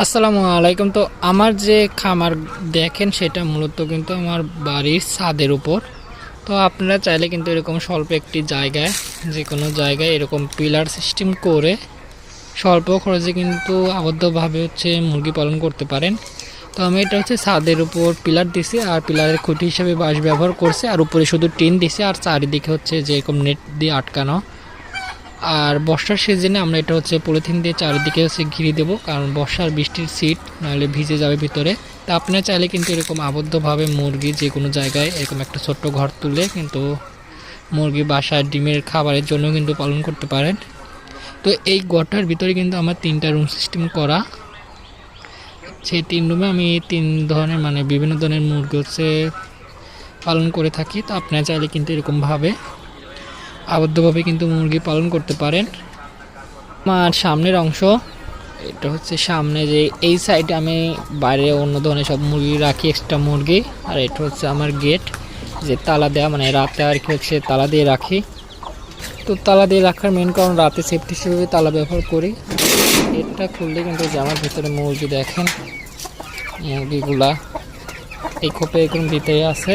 আসসালামু আলাইকুম। তো আমার যে খামার দেখেন সেটা মূলত কিন্তু আমার বাড়ির ছাদের উপর। তো আপনারা চাইলে কিন্তু এরকম স্বল্প একটি জায়গায়, যে কোনো জায়গায় এরকম পিলার সিস্টেম করে স্বল্প খরচে কিন্তু আবদ্ধভাবে মুরগি পালন করতে পারেন। তো আমি এটা ছাদের উপর পিলার দিছি, আর পিলারের খুঁটি হিসাবে বাঁশ ব্যবহার করছি, আর উপরে শুধু টিন দিছি, আর চারিদিকে যে এরকম নেট দিয়ে আটকানো। আর বর্ষার সিজনে আমরা এটা পলিথিন দিয়ে চারিদিকে ঘিরে দেবো, কারণ বর্ষার বৃষ্টির সিট নাহলে ভিজে যাবে ভিতরে। তা আপনারা চাইলে কিন্তু এরকম আবদ্ধভাবে মুরগি যে কোনো জায়গায় এরকম একটা ছোট্ট ঘর তুলে কিন্তু মুরগি বাসায় ডিমের খাবারের জন্য কিন্তু পালন করতে পারেন। তো এই ঘরটার ভিতরে কিন্তু আমার 3টা রুম সিস্টেম করা। সেই 3 রুমে আমি 3 ধরনের বিভিন্ন ধরনের মুরগি পালন করে থাকি। তো আপনারা চাইলে কিন্তু এরকমভাবে আবদ্ধভাবে কিন্তু মুরগি পালন করতে পারেন। আমার সামনের অংশ এটা সামনে, যে এই সাইডে আমি বাইরে অন্য ধরনের সব মুরগি রাখি, এক্সট্রা মুরগি। আর এটা আমার গেট, যে তালা দেওয়া, রাতে আর কি তালা দিয়ে রাখি। তো তালা দিয়ে রাখার মেন কারণ রাতে সেফটি হিসেবে তালা ব্যবহার করি। গেটটা খুললে কিন্তু যে আমার ভিতরে মুরগি দেখেন, মুরগিগুলা এই খোপে এরকম ভিতরে আছে।